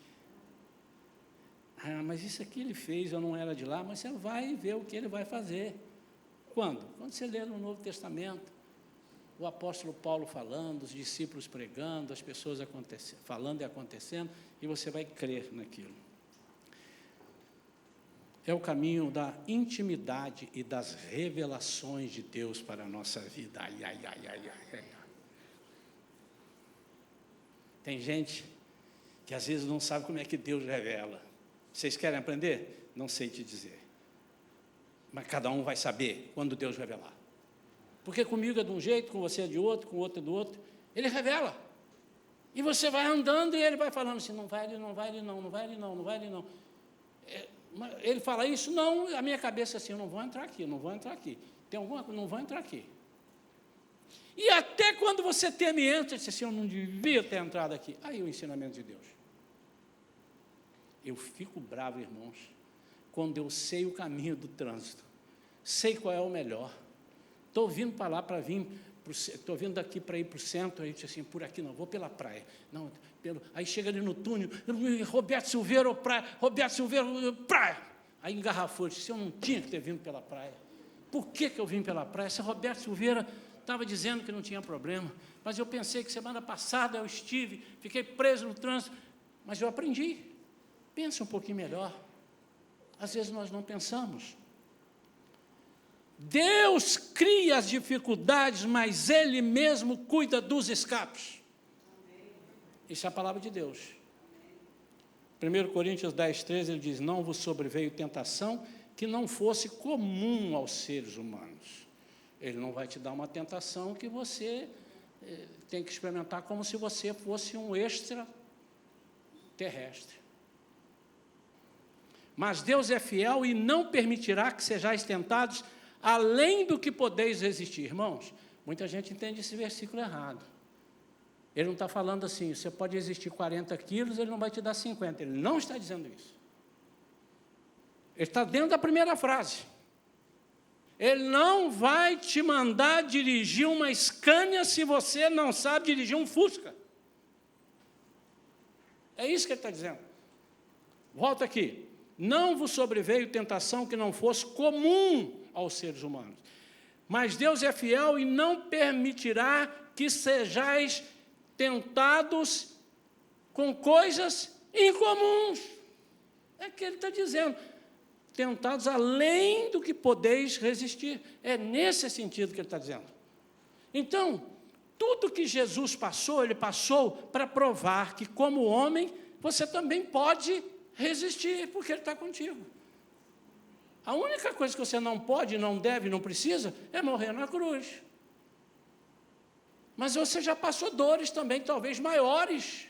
mas isso aqui ele fez, eu não era de lá, mas você vai ver o que ele vai fazer. Quando? Quando você lê no Novo Testamento, o apóstolo Paulo falando, os discípulos pregando, as pessoas falando e acontecendo, e você vai crer naquilo. É o caminho da intimidade e das revelações de Deus para a nossa vida. Ai, ai, ai, ai, ai, ai. Tem gente que às vezes não sabe como é que Deus revela. Vocês querem aprender? Não sei te dizer. Mas cada um vai saber quando Deus revelar. Porque comigo é de um jeito, com você é de outro, com o outro é do outro. Ele revela. E você vai andando e ele vai falando assim, não vai, não vai, não, não vai, não, não vai, não. Ele fala isso, não, a minha cabeça assim, eu não vou entrar aqui, não vou entrar aqui. Tem alguma coisa, não vou entrar aqui. E até quando você teme entra, diz assim, eu não devia ter entrado aqui. Aí o ensinamento de Deus. Eu fico bravo, irmãos, quando eu sei o caminho do trânsito, sei qual é o melhor. Estou vindo para lá para vir, estou vindo daqui para ir para o centro, aí diz assim, por aqui não, vou pela praia. Não, aí chega ali no túnel, Roberto Silveira, praia, Roberto Silveira, praia. Aí engarrafou, disse, eu não tinha que ter vindo pela praia. Por que eu vim pela praia? Se Roberto Silveira estava dizendo que não tinha problema, mas eu pensei que semana passada eu estive, fiquei preso no trânsito, mas eu aprendi. Pensa um pouquinho melhor. Às vezes nós não pensamos. Deus cria as dificuldades, mas Ele mesmo cuida dos escapes. Isso é a palavra de Deus. 1 Coríntios 10, 13, ele diz, não vos sobreveio tentação que não fosse comum aos seres humanos. Ele não vai te dar uma tentação que você tem que experimentar como se você fosse um extraterrestre. Mas Deus é fiel e não permitirá que sejais tentados além do que podeis resistir. Irmãos, muita gente entende esse versículo errado. Ele não está falando assim, você pode resistir 40 quilos, ele não vai te dar 50. Ele não está dizendo isso. Ele está dentro da primeira frase. Ele não vai te mandar dirigir uma Scania se você não sabe dirigir um Fusca. É isso que ele está dizendo. Volta aqui. Não vos sobreveio tentação que não fosse comum aos seres humanos. Mas Deus é fiel e não permitirá que sejais tentados com coisas incomuns. É o que ele está dizendo. Tentados além do que podeis resistir. É nesse sentido que ele está dizendo. Então, tudo que Jesus passou, ele passou para provar que, como homem, você também pode resistir, porque ele está contigo. A única coisa que você não pode, não deve, não precisa, é morrer na cruz. Mas você já passou dores também, talvez maiores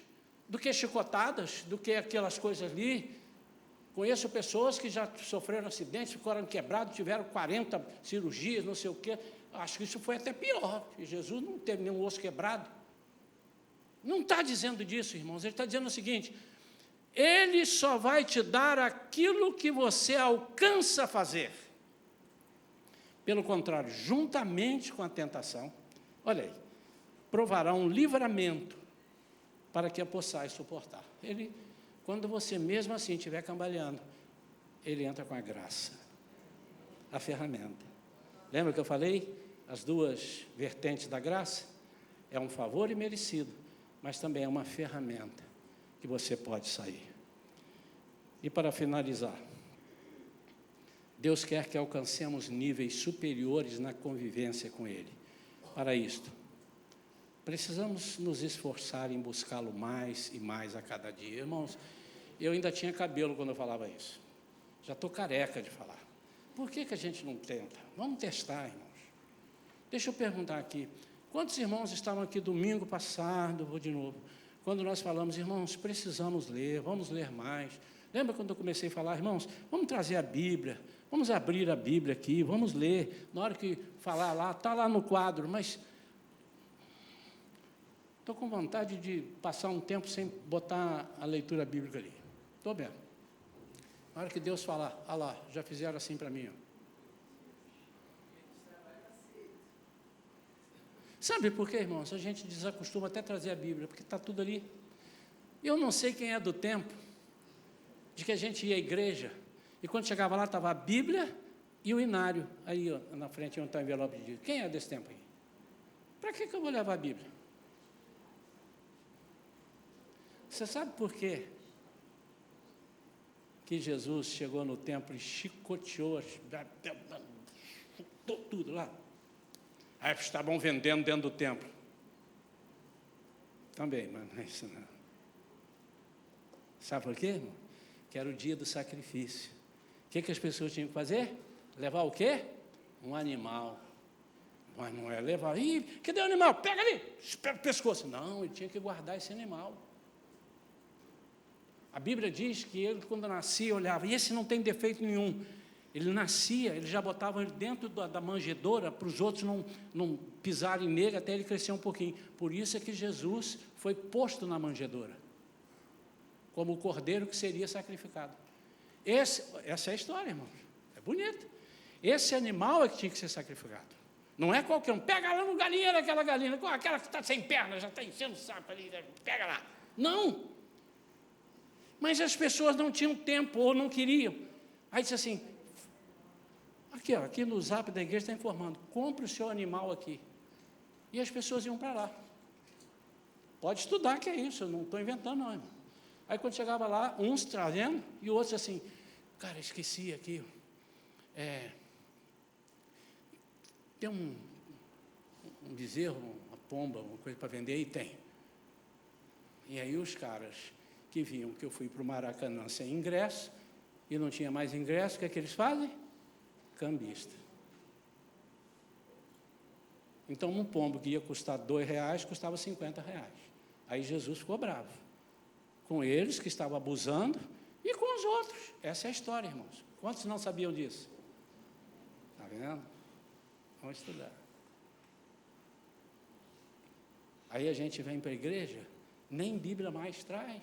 do que chicotadas, do que aquelas coisas ali. Conheço pessoas que já sofreram acidentes, ficaram quebrados, tiveram 40 cirurgias, não sei o quê. Acho que isso foi até pior, porque Jesus não teve nenhum osso quebrado. Não está dizendo disso, irmãos, ele está dizendo o seguinte, Ele só vai te dar aquilo que você alcança fazer. Pelo contrário, juntamente com a tentação, olha aí, provará um livramento para que a possais suportar. Ele, quando você mesmo assim estiver cambaleando, ele entra com a graça, a ferramenta. Lembra que eu falei? As duas vertentes da graça? É um favor imerecido, mas também é uma ferramenta que você pode sair. E para finalizar, Deus quer que alcancemos níveis superiores na convivência com Ele. Para isto, precisamos nos esforçar em buscá-lo mais e mais a cada dia. Irmãos, Eu ainda tinha cabelo quando eu falava isso. Já estou careca de falar. Por que a gente não tenta? Vamos testar, irmãos. Deixa eu perguntar aqui. Quantos irmãos estavam aqui domingo passado, vou de novo, quando nós falamos, irmãos, precisamos ler, vamos ler mais. Lembra quando eu comecei a falar, irmãos, vamos trazer a Bíblia, vamos abrir a Bíblia aqui, vamos ler. Na hora que falar lá, está lá no quadro, mas estou com vontade de passar um tempo sem botar a leitura bíblica ali. Estou vendo. Na hora que Deus falar, ah lá, já fizeram assim para mim. Ó. Sabe por quê, irmãos? A gente desacostuma até trazer a Bíblia, porque está tudo ali. Eu não sei quem é do tempo de que a gente ia à igreja, e quando chegava lá estava a Bíblia e o inário, aí ó, na frente onde está o envelope de dízimo. Quem é desse tempo aí? Para que eu vou levar a Bíblia? Você sabe por quê que Jesus chegou no templo e chicoteou, tudo lá? Aí estavam vendendo dentro do templo. Também, mas não é isso não. Sabe por quê, irmão? Que era o dia do sacrifício. O que as pessoas tinham que fazer? Levar o quê? Um animal. Mas não é levar. Ih, cadê o animal? Pega ali, espera o pescoço. Não, ele tinha que guardar esse animal. A Bíblia diz que ele, quando nascia, olhava, e esse não tem defeito nenhum. Ele nascia, ele já botava ele dentro da manjedoura para os outros não pisarem nele até ele crescer um pouquinho. Por isso é que Jesus foi posto na manjedoura, como o cordeiro que seria sacrificado. Essa é a história, irmãos. É bonita. Esse animal é que tinha que ser sacrificado. Não é qualquer um. Pega lá no galinheiro aquela galinha, aquela que está sem perna, já está enchendo o saco ali, pega lá. Não. Mas as pessoas não tinham tempo ou não queriam. Aí disse assim, aqui no zap da igreja está informando, compre o seu animal aqui. E as pessoas iam para lá. Pode estudar que é isso, eu não estou inventando não, irmão. Aí quando chegava lá, uns trazendo, e outros assim, cara, esqueci aqui, tem um bezerro, uma pomba, uma coisa para vender, e tem. E aí os caras que viam que eu fui para o Maracanã sem ingresso, e não tinha mais ingresso, o que é que eles fazem? Cambista. Então, um pombo que ia custar R$2, custava R$50. Aí Jesus ficou bravo. Com eles que estavam abusando, e com os outros. Essa é a história, irmãos. Quantos não sabiam disso? Está vendo? Vamos estudar. Aí a gente vem para a igreja, nem Bíblia mais traz.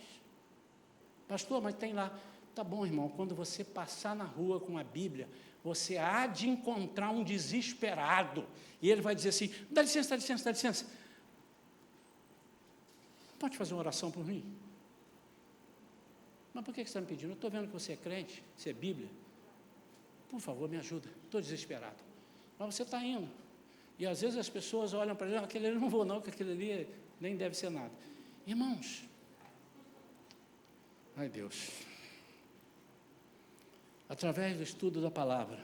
Pastor, mas tem lá. Tá bom, irmão, quando você passar na rua com a Bíblia, você há de encontrar um desesperado. E ele vai dizer assim, dá licença, dá licença, dá licença. Pode fazer uma oração por mim? Mas por que você está me pedindo? Eu estou vendo que você é crente, você é Bíblia. Por favor, me ajuda, estou desesperado. Mas você está indo. E às vezes as pessoas olham para ele, aquele ali não vou não, que aquele ali nem deve ser nada. Irmãos, ai Deus, através do estudo da palavra,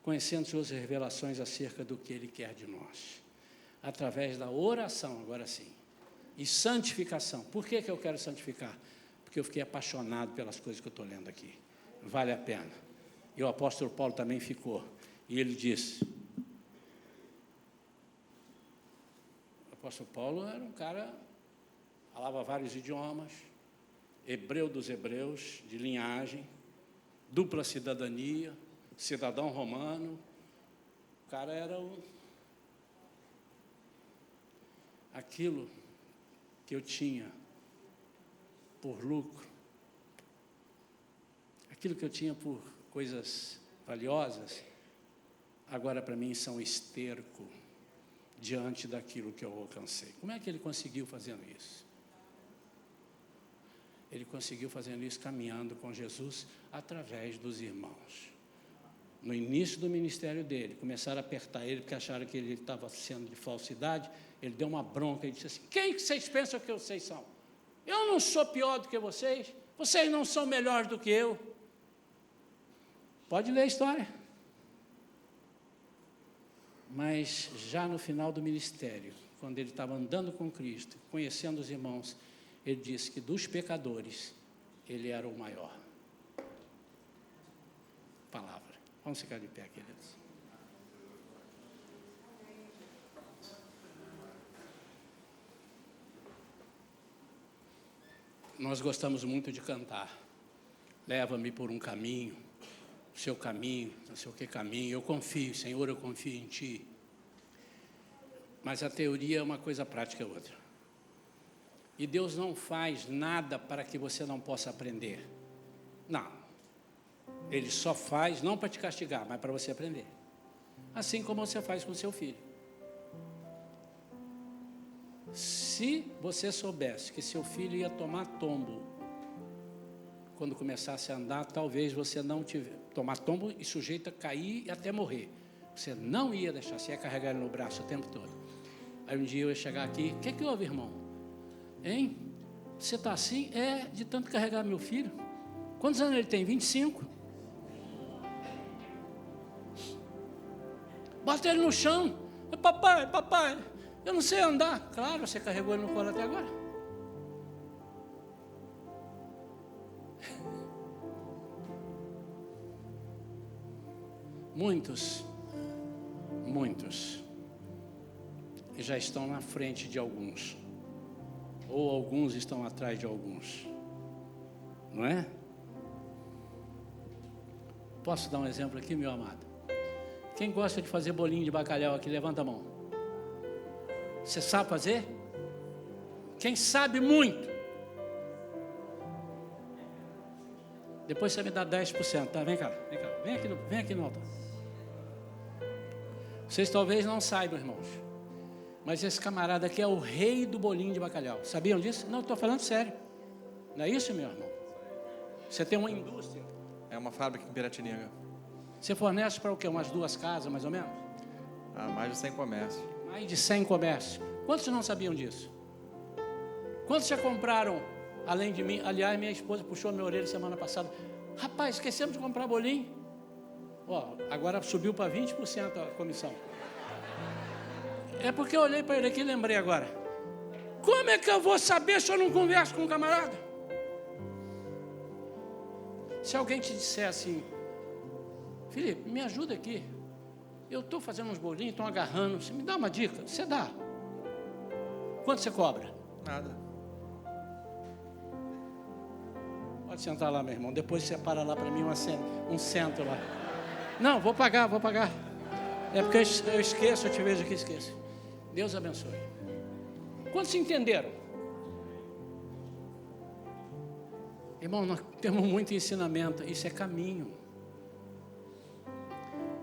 conhecendo suas revelações acerca do que Ele quer de nós, através da oração, agora sim, e santificação. Por que eu quero santificar? Porque eu fiquei apaixonado pelas coisas que eu estou lendo aqui. Vale a pena. E o apóstolo Paulo também ficou. E ele disse, o apóstolo Paulo era um cara, falava vários idiomas, hebreu dos hebreus, de linhagem, dupla cidadania, cidadão romano. O cara era aquilo que eu tinha por lucro, aquilo que eu tinha por coisas valiosas, agora para mim são esterco diante daquilo que eu alcancei. Como é que ele conseguiu fazendo isso? Ele conseguiu fazendo isso caminhando com Jesus através dos irmãos. No início do ministério dele, começaram a apertar ele, porque acharam que ele estava sendo de falsidade. Ele deu uma bronca e disse assim, quem que vocês pensam que vocês são? Eu não sou pior do que vocês, vocês não são melhores do que eu. Pode ler a história. Mas já no final do ministério, quando ele estava andando com Cristo, conhecendo os irmãos, ele disse que dos pecadores, ele era o maior. Palavra. Vamos ficar de pé, queridos. Nós gostamos muito de cantar. Leva-me por um caminho, o seu caminho, não sei o que caminho. Eu confio, Senhor, eu confio em Ti. Mas a teoria é uma coisa, prática é outra. E Deus não faz nada para que você não possa aprender. Não. Ele só faz, não para te castigar, mas para você aprender. Assim como você faz com seu filho. Se você soubesse que seu filho ia tomar tombo quando começasse a andar, talvez você não tivesse tomar tombo e sujeito a cair e até morrer. Você não ia deixar, você ia carregar ele no braço o tempo todo. Aí um dia eu ia chegar aqui, o que houve, irmão? Hein? Você está assim? É, de tanto carregar meu filho. Quantos anos ele tem? 25? Bota ele no chão. Papai, eu não sei andar. Claro, você carregou ele no colo até agora. Muitos já estão na frente de alguns, ou alguns estão atrás de alguns, não é? Posso dar um exemplo aqui, meu amado? Quem gosta de fazer bolinho de bacalhau aqui, levanta a mão. Você sabe fazer? Quem sabe muito? Depois você me dá 10%, tá? Vem cá, vem aqui no altar. Vocês talvez não saibam, irmãos, mas esse camarada aqui é o rei do bolinho de bacalhau. Sabiam disso? Não, estou falando sério. Não é isso, meu irmão? Você tem uma indústria. É uma fábrica em Piratininga. Você fornece para o quê? Umas 2 casas, mais ou menos? Mais de 100 comércios. Mais de 100 comércios. Quantos não sabiam disso? Quantos já compraram, além de mim? Aliás, minha esposa puxou minha orelha semana passada. Rapaz, esquecemos de comprar bolinho. Agora subiu para 20% a comissão. É porque eu olhei para ele aqui e lembrei agora. Como é que eu vou saber se eu não converso com um camarada? Se alguém te disser assim, Felipe, me ajuda aqui. Eu estou fazendo uns bolinhos, estão agarrando. Você me dá uma dica? Você dá. Quanto você cobra? Nada. Pode sentar lá, meu irmão. Depois você para lá para mim um cento lá. Não, vou pagar. É porque eu esqueço, eu te vejo aqui e esqueço. Deus abençoe. Quantos entenderam? Irmão, nós temos muito ensinamento. Isso é caminho.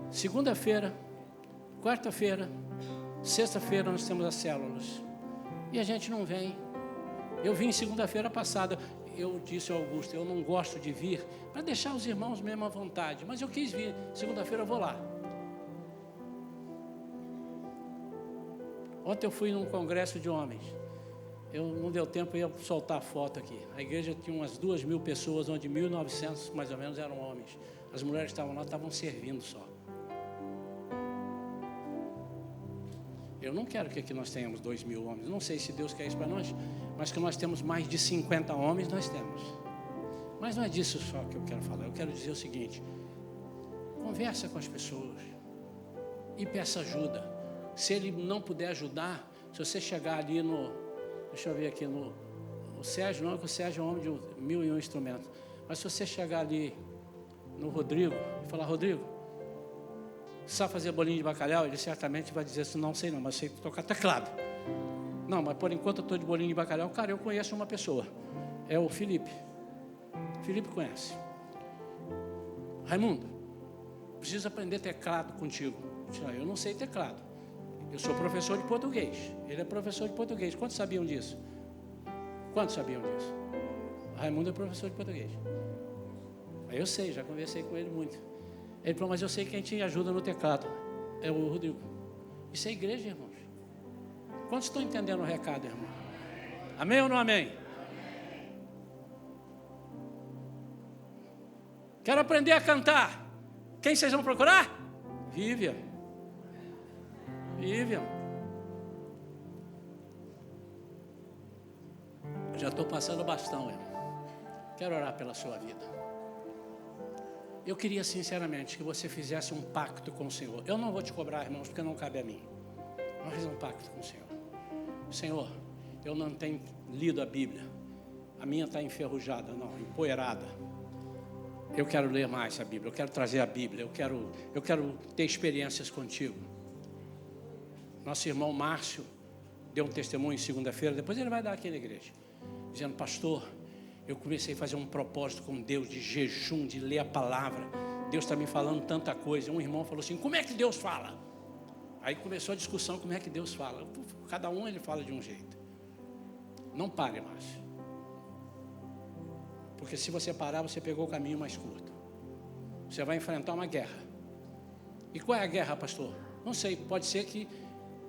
Segunda-feira, quarta-feira, sexta-feira nós temos as células. E a gente não vem. Eu vim segunda-feira passada. Eu disse ao Augusto, eu não gosto de vir para deixar os irmãos mesmo à vontade. Mas eu quis vir. Segunda-feira eu vou lá. Ontem eu fui num congresso de homens. Não deu tempo, eu ia soltar a foto aqui. A igreja tinha umas 2.000 pessoas, onde 1.900 mais ou menos eram homens. As mulheres que estavam lá estavam servindo só. Eu não quero que aqui nós tenhamos 2.000 homens. Não sei se Deus quer isso para nós, mas que nós temos mais de 50 homens, nós temos. Mas não é disso só que eu quero falar. Eu quero dizer o seguinte: conversa com as pessoas e peça ajuda. Se ele não puder ajudar, se você chegar ali deixa eu ver aqui o Sérgio, não, que o Sérgio é um homem de 1.001 instrumentos. Mas se você chegar ali no Rodrigo e falar, Rodrigo, sabe fazer bolinho de bacalhau? Ele certamente vai dizer assim, não sei não, mas sei tocar teclado. Não, mas por enquanto eu estou de bolinho de bacalhau. Cara, eu conheço uma pessoa, é o Felipe. Felipe conhece. Raimundo, preciso aprender teclado contigo. Eu não sei teclado. Eu sou professor de português. Ele é professor de português. Quantos sabiam disso? Quantos sabiam disso? Raimundo é professor de português. Aí eu sei, já conversei com ele muito. Ele falou, mas eu sei quem te ajuda no teclado. É o Rodrigo. Isso é igreja, irmãos. Quantos estão entendendo o recado, irmão? Amém ou não amém? Quero aprender a cantar. Quem vocês vão procurar? Vivian. Já estou passando o bastão, irmão. Quero orar pela sua vida. Eu queria sinceramente que você fizesse um pacto com o Senhor. Eu não vou te cobrar, irmãos, porque não cabe a mim. Vamos fazer um pacto com o Senhor. Senhor, eu não tenho lido a Bíblia. A minha está enferrujada, não, empoeirada. Eu quero ler mais a Bíblia, eu quero trazer a Bíblia, eu quero ter experiências contigo. Nosso irmão Márcio deu um testemunho em segunda-feira, depois ele vai dar aqui na igreja, dizendo: pastor, eu comecei a fazer um propósito com Deus de jejum, de ler a palavra. Deus está me falando tanta coisa. Um irmão falou assim: como é que Deus fala? Aí começou a discussão, como é que Deus fala. Cada um ele fala de um jeito. Não pare mais. Porque se você parar, você pegou o caminho mais curto. Você vai enfrentar uma guerra. E qual é a guerra, pastor? Não sei, pode ser que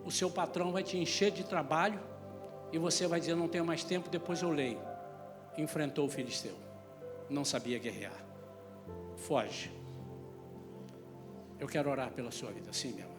o seu patrão vai te encher de trabalho e você vai dizer: não tenho mais tempo, depois eu leio. Enfrentou o filisteu. Não sabia guerrear. Foge. Eu quero orar pela sua vida, sim, meu amado.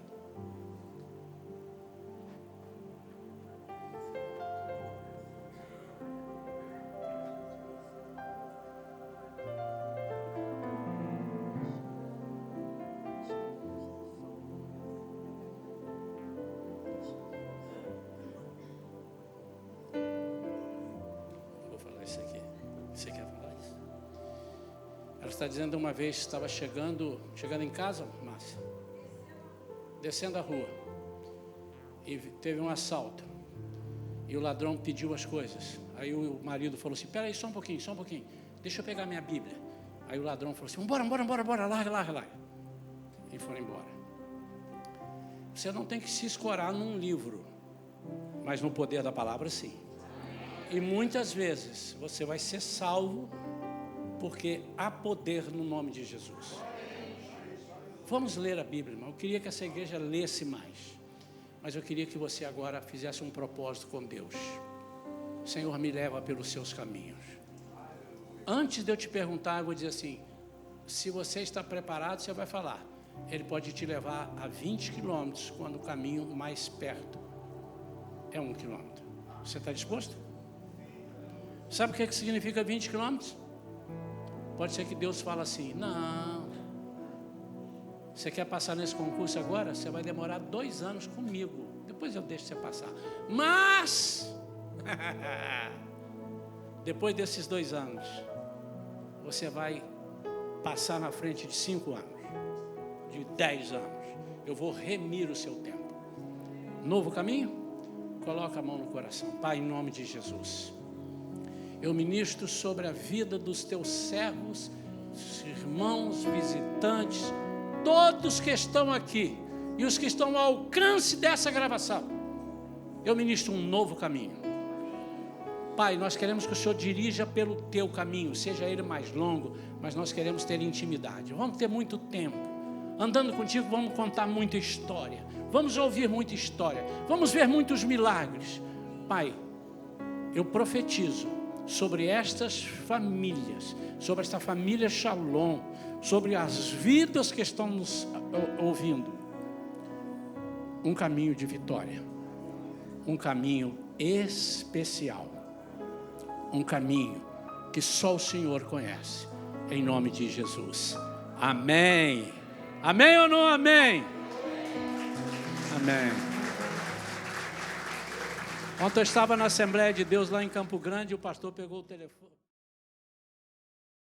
Ela está dizendo: uma vez estava chegando em casa, Márcia, descendo a rua, e teve um assalto, e o ladrão pediu as coisas. Aí o marido falou assim: espera aí só um pouquinho, deixa eu pegar minha Bíblia. Aí o ladrão falou assim: bora, larga. E foram embora. Você não tem que se escorar num livro, mas no poder da palavra, sim. E muitas vezes você vai ser salvo, porque há poder no nome de Jesus. Vamos ler a Bíblia, irmão. Eu queria que essa igreja lesse mais, mas eu queria que você agora fizesse um propósito com Deus. Senhor, me leva pelos seus caminhos. Antes de eu te perguntar, eu vou dizer assim: se você está preparado, você vai falar. Ele pode te levar a 20 quilômetros, quando o caminho mais perto é 1 quilômetro. Você está disposto? Sabe o que significa 20 quilômetros? Pode ser que Deus fale assim: não, você quer passar nesse concurso agora? Você vai demorar 2 anos comigo, depois eu deixo você passar. Mas depois desses 2 anos, você vai passar na frente de 5 anos, de 10 anos. Eu vou remir o seu tempo. Novo caminho? Coloca a mão no coração. Pai, em nome de Jesus, eu ministro sobre a vida dos teus servos, irmãos, visitantes, todos que estão aqui e os que estão ao alcance dessa gravação. Eu ministro um novo caminho. Pai, nós queremos que o Senhor dirija pelo teu caminho, seja ele mais longo, mas nós queremos ter intimidade. Vamos ter muito tempo. Andando contigo, vamos contar muita história. Vamos ouvir muita história. Vamos ver muitos milagres. Pai, eu profetizo sobre estas famílias, sobre esta família Shalom, sobre as vidas que estão nos ouvindo, um caminho de vitória, um caminho especial, um caminho que só o Senhor conhece, em nome de Jesus. Amém. Amém ou não amém? Amém. Ontem eu estava na Assembleia de Deus lá em Campo Grande, o pastor pegou o telefone.